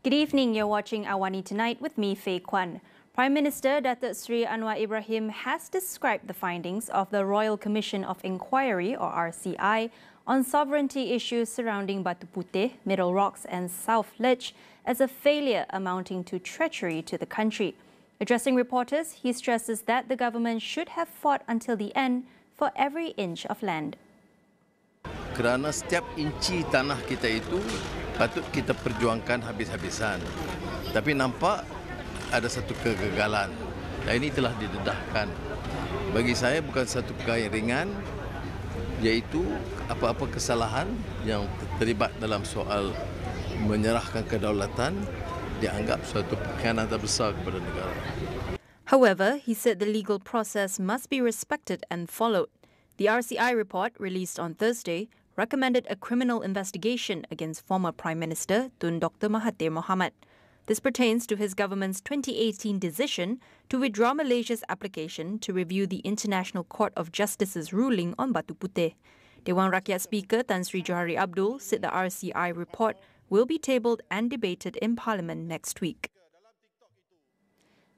Good evening, you're watching AWANI Tonight with me, Faye Kwan. Prime Minister Datuk Sri Anwar Ibrahim has described the findings of the Royal Commission of Inquiry, or RCI, on sovereignty issues surrounding Batu Puteh, Middle Rocks and South Ledge as a failure amounting to treachery to the country. Addressing reporters, he stresses that the government should have fought until the end for every inch of land. Kerana setiap inci tanah kita itu patut kita perjuangkan habis-habisan. Tapi nampak ada satu kegagalan. Dan ini telah didedahkan. Bagi saya bukan satu perkara yang ringan, iaitu apa-apa kesalahan yang terlibat dalam soal menyerahkan kedaulatan dianggap suatu pengkhianatan besar kepada negara. However, he said the legal process must be respected and followed. The RCI report, released on Thursday, recommended a criminal investigation against former Prime Minister Tun Dr. Mahathir Mohamad. This pertains to his government's 2018 decision to withdraw Malaysia's application to review the International Court of Justice's ruling on Batu Puteh. Dewan Rakyat Speaker Tan Sri Johari Abdul said the RCI report will be tabled and debated in Parliament next week.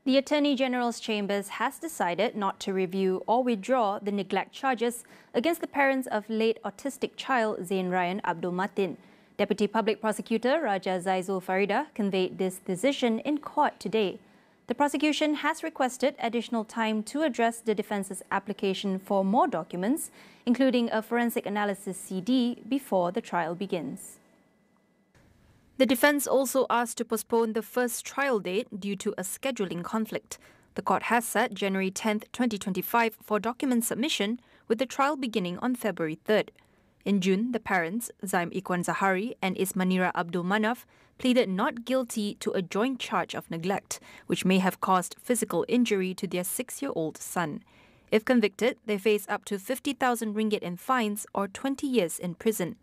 The Attorney General's Chambers has decided not to review or withdraw the neglect charges against the parents of late autistic child Zain Ryan Abdul Matin. Deputy Public Prosecutor Raja Zaizul Farida conveyed this decision in court today. The prosecution has requested additional time to address the defence's application for more documents, including a forensic analysis CD, before the trial begins. The defence also asked to postpone the first trial date due to a scheduling conflict. The court has set January 10, 2025 for document submission, with the trial beginning on February 3rd. In June, the parents, Zaim Ikwan Zahari and Ismanira Abdul Manaf, pleaded not guilty to a joint charge of neglect, which may have caused physical injury to their 6-year-old son. If convicted, they face up to 50,000 ringgit in fines or 20 years in prison.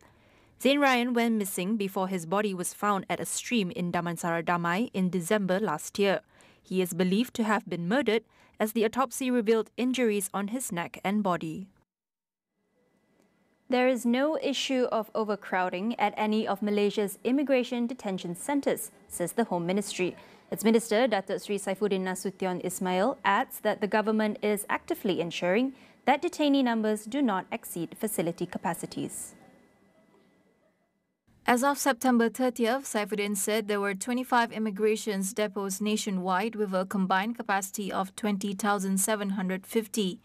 Zain Ryan went missing before his body was found at a stream in Damansara Damai in December last year. He is believed to have been murdered, as the autopsy revealed injuries on his neck and body. There is no issue of overcrowding at any of Malaysia's immigration detention centres, says the Home Ministry. Its Minister, Datuk Sri Saifuddin Nasution Ismail, adds that the government is actively ensuring that detainee numbers do not exceed facility capacities. As of September 30th, Saifuddin said there were 25 immigration depots nationwide with a combined capacity of 20,750.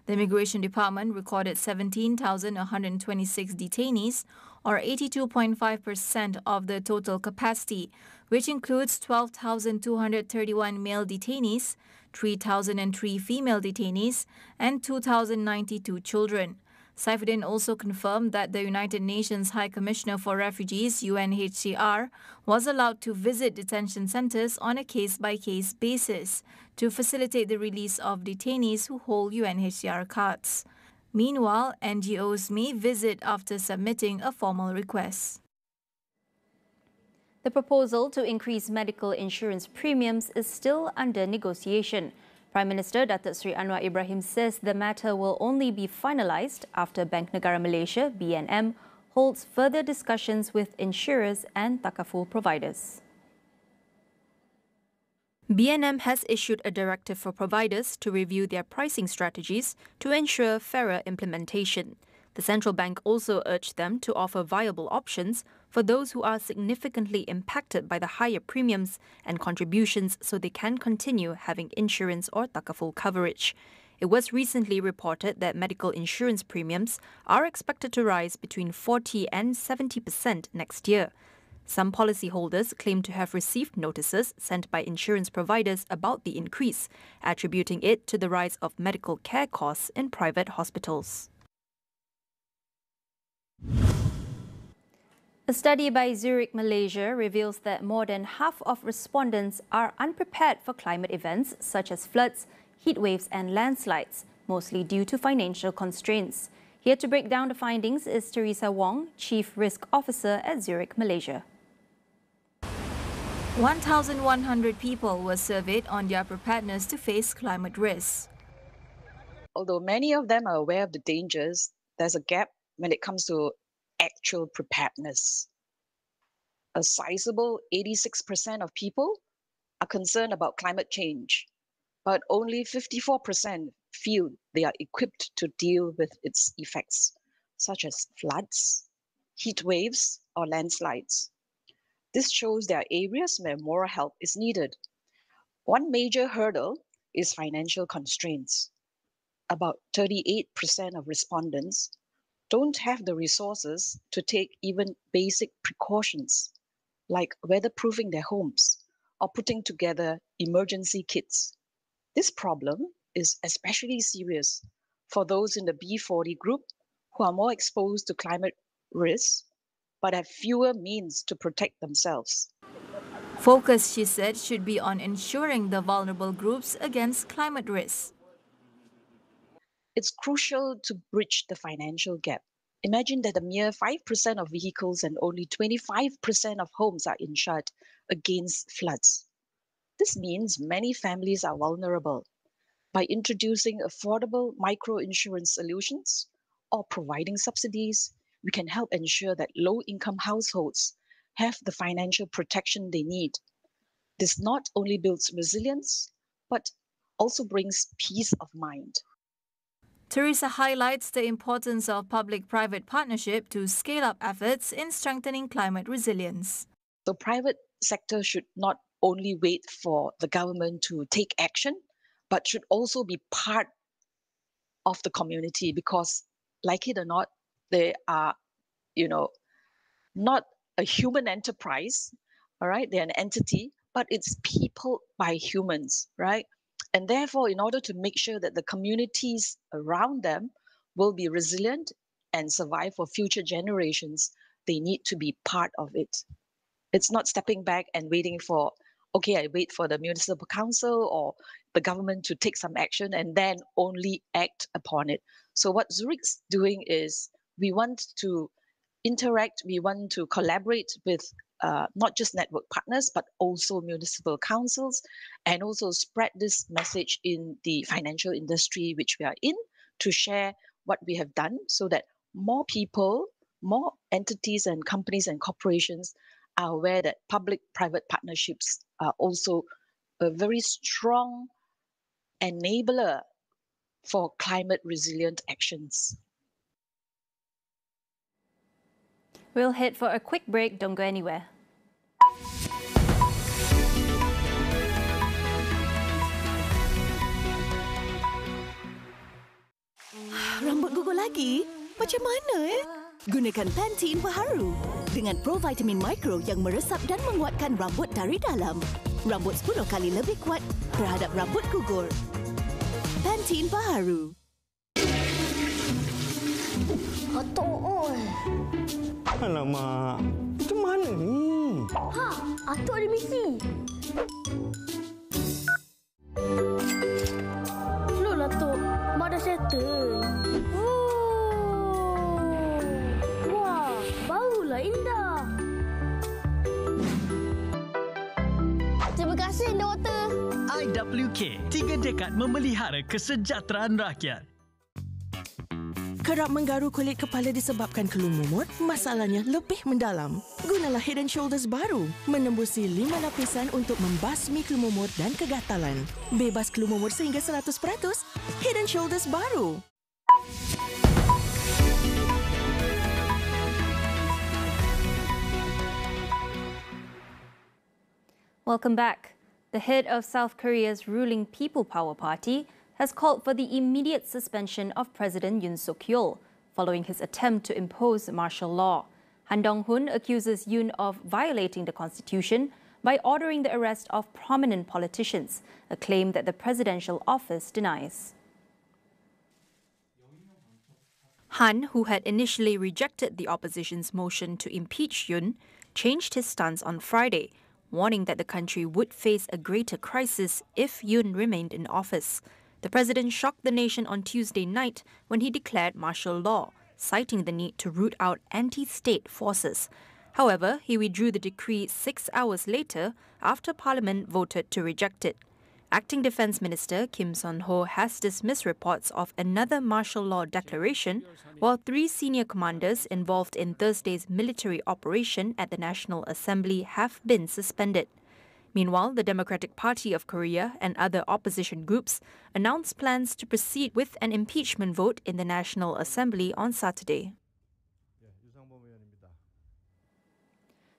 The Immigration Department recorded 17,126 detainees, or 82.5% of the total capacity, which includes 12,231 male detainees, 3,003 female detainees, and 2,092 children. Saifuddin also confirmed that the United Nations High Commissioner for Refugees, UNHCR, was allowed to visit detention centres on a case-by-case basis to facilitate the release of detainees who hold UNHCR cards. Meanwhile, NGOs may visit after submitting a formal request. The proposal to increase medical insurance premiums is still under negotiation. Prime Minister Datuk Sri Anwar Ibrahim says the matter will only be finalised after Bank Negara Malaysia, BNM, holds further discussions with insurers and takaful providers. BNM has issued a directive for providers to review their pricing strategies to ensure fairer implementation. The central bank also urged them to offer viable options for those who are significantly impacted by the higher premiums and contributions, so they can continue having insurance or takaful coverage. It was recently reported that medical insurance premiums are expected to rise between 40% and 70% next year. Some policyholders claim to have received notices sent by insurance providers about the increase, attributing it to the rise of medical care costs in private hospitals. A study by Zurich, Malaysia, reveals that more than half of respondents are unprepared for climate events such as floods, heat waves and landslides, mostly due to financial constraints. Here to break down the findings is Teresa Wong, Chief Risk Officer at Zurich, Malaysia. 1,100 people were surveyed on their preparedness to face climate risks. Although many of them are aware of the dangers, there's a gap when it comes to actual preparedness. a sizable 86% of people are concerned about climate change, but only 54% feel they are equipped to deal with its effects, such as floods, heat waves, or landslides. This shows there are areas where more help is needed. One major hurdle is financial constraints. About 38% of respondents don't have the resources to take even basic precautions, like weatherproofing their homes or putting together emergency kits. This problem is especially serious for those in the B40 group who are more exposed to climate risks but have fewer means to protect themselves. Focus, she said, should be on ensuring the vulnerable groups against climate risks. It's crucial to bridge the financial gap. Imagine that a mere 5% of vehicles and only 25% of homes are insured against floods. This means many families are vulnerable. By introducing affordable micro-insurance solutions or providing subsidies, we can help ensure that low-income households have the financial protection they need. This not only builds resilience, but also brings peace of mind. Teresa highlights the importance of public-private partnership to scale up efforts in strengthening climate resilience. The private sector should not only wait for the government to take action, but should also be part of the community because, like it or not, they are, not a human enterprise, all right? They're an entity, but it's people by humans, right? And therefore, in order to make sure that the communities around them will be resilient and survive for future generations, they need to be part of it. It's not stepping back and waiting for, okay, I wait for the municipal council or the government to take some action and then only act upon it. So what Zurich's doing is we want to interact, we want to collaborate with not just network partners, but also municipal councils, and also spread this message in the financial industry which we are in to share what we have done so that more people, more entities and companies and corporations are aware that public-private partnerships are also a very strong enabler for climate resilient actions. We'll head for a quick break. Don't go anywhere. Rambut gugur lagi? Macam mana Gunakan Pantene Baharu dengan provitamin mikro yang meresap dan menguatkan rambut dari dalam. Rambut 10 kali lebih kuat terhadap rambut gugur. Pantene Baharu. Atuk oi. Alamak, macam mana ni? Ha, atuk ada misi. Loh lah, Tok. Mak dah settle. Oh. Wah, barulah indah. Terima kasih, Underwater. IWK, 3 dekad memelihara kesejahteraan rakyat. Kerap menggaru kulit kepala disebabkan kelumumut, masalahnya lebih mendalam. Gunalah Head & Shoulders baru, menembusi 5 lapisan untuk membasmi kelumumut dan kegatalan. Bebas kelumumut sehingga 100%. Head & Shoulders baru. Welcome back. The head of South Korea's ruling People Power Party has called for the immediate suspension of President Yoon Suk-yeol following his attempt to impose martial law. Han Dong-hoon accuses Yoon of violating the constitution by ordering the arrest of prominent politicians, a claim that the presidential office denies. Han, who had initially rejected the opposition's motion to impeach Yoon, changed his stance on Friday, warning that the country would face a greater crisis if Yoon remained in office. The president shocked the nation on Tuesday night when he declared martial law, citing the need to root out anti-state forces. However, he withdrew the decree 6 hours later after Parliament voted to reject it. Acting Defence Minister Kim Son-ho has dismissed reports of another martial law declaration, while 3 senior commanders involved in Thursday's military operation at the National Assembly have been suspended. Meanwhile, the Democratic Party of Korea and other opposition groups announced plans to proceed with an impeachment vote in the National Assembly on Saturday.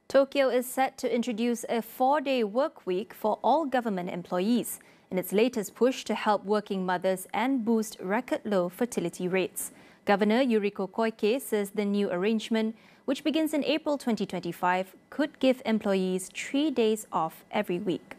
Tokyo is set to introduce a 4-day work week for all government employees in its latest push to help working mothers and boost record-low fertility rates. Governor Yuriko Koike says the new arrangement, which begins in April 2025, could give employees 3 days off every week.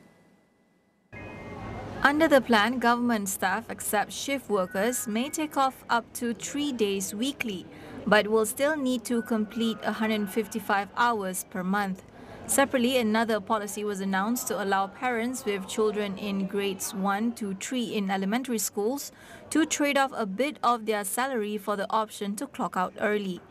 Under the plan, government staff except shift workers may take off up to 3 days weekly, but will still need to complete 155 hours per month. Separately, another policy was announced to allow parents with children in grades 1 to 3 in elementary schools to trade off a bit of their salary for the option to clock out early.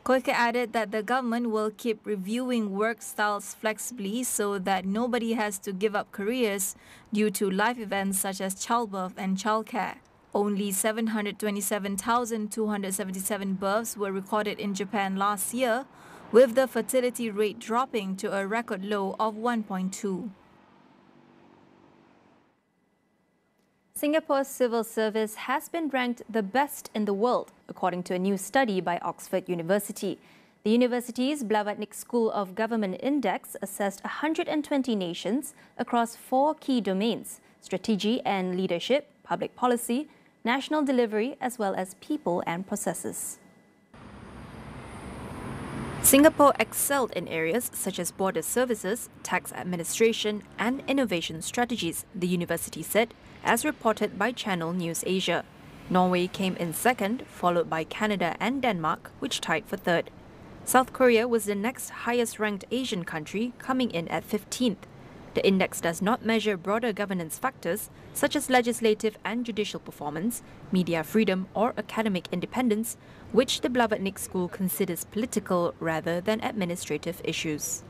Koike added that the government will keep reviewing work styles flexibly so that nobody has to give up careers due to life events such as childbirth and childcare. Only 727,277 births were recorded in Japan last year, with the fertility rate dropping to a record low of 1.2. Singapore's civil service has been ranked the best in the world, according to a new study by Oxford University. The university's Blavatnik School of Government Index assessed 120 nations across 4 key domains: strategy and leadership, public policy, national delivery, as well as people and processes. Singapore excelled in areas such as border services, tax administration, and innovation strategies, the university said, as reported by Channel News Asia. Norway came in second, followed by Canada and Denmark, which tied for third. South Korea was the next highest-ranked Asian country, coming in at 15th. The index does not measure broader governance factors such as legislative and judicial performance, media freedom, or academic independence, which the Blavatnik School considers political rather than administrative issues.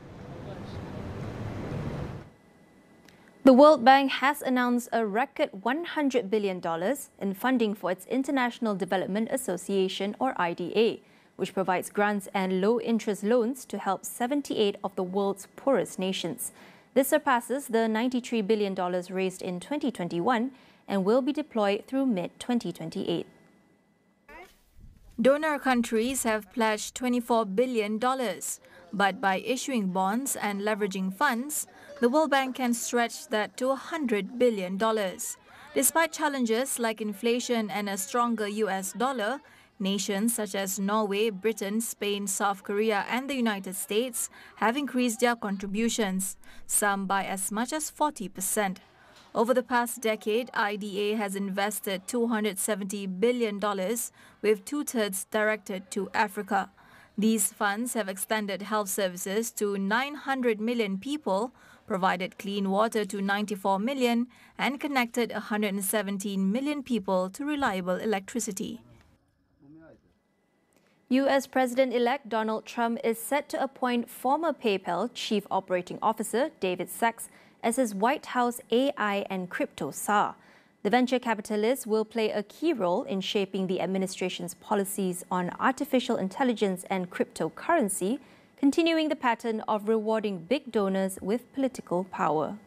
The World Bank has announced a record $100 billion in funding for its International Development Association, or IDA, which provides grants and low-interest loans to help 78 of the world's poorest nations. This surpasses the $93 billion raised in 2021 and will be deployed through mid-2028. Donor countries have pledged $24 billion, but by issuing bonds and leveraging funds, the World Bank can stretch that to $100 billion. Despite challenges like inflation and a stronger US dollar, nations such as Norway, Britain, Spain, South Korea, and the United States have increased their contributions, some by as much as 40%. Over the past decade, IDA has invested $270 billion, with 2/3 directed to Africa. These funds have extended health services to 900 million people, provided clean water to 94 million, and connected 117 million people to reliable electricity. U.S. President-elect Donald Trump is set to appoint former PayPal Chief Operating Officer David Sachs as his White House AI and crypto czar. The venture capitalist will play a key role in shaping the administration's policies on artificial intelligence and cryptocurrency, continuing the pattern of rewarding big donors with political power.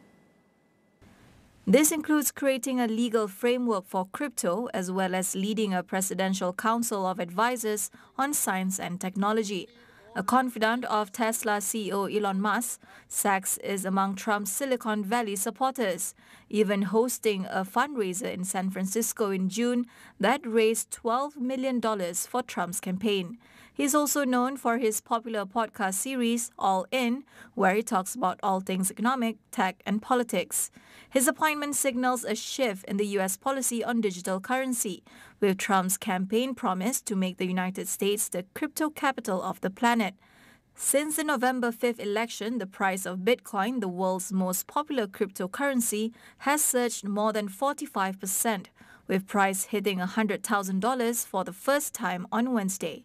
This includes creating a legal framework for crypto, as well as leading a presidential council of advisors on science and technology. A confidant of Tesla CEO Elon Musk, Sachs is among Trump's Silicon Valley supporters, even hosting a fundraiser in San Francisco in June that raised $12 million for Trump's campaign. He's also known for his popular podcast series, All In, where he talks about all things economic, tech, and politics. His appointment signals a shift in the U.S. policy on digital currency, with Trump's campaign promise to make the United States the crypto capital of the planet. Since the November 5th election, the price of Bitcoin, the world's most popular cryptocurrency, has surged more than 45%, with price hitting $100,000 for the first time on Wednesday.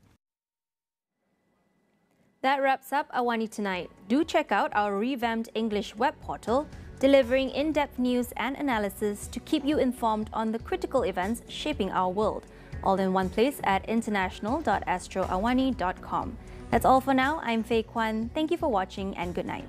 That wraps up AWANI Tonight. Do check out our revamped English web portal delivering in-depth news and analysis to keep you informed on the critical events shaping our world, all in one place at international.astroawani.com. That's all for now. I'm Faye Kwan. Thank you for watching and good night.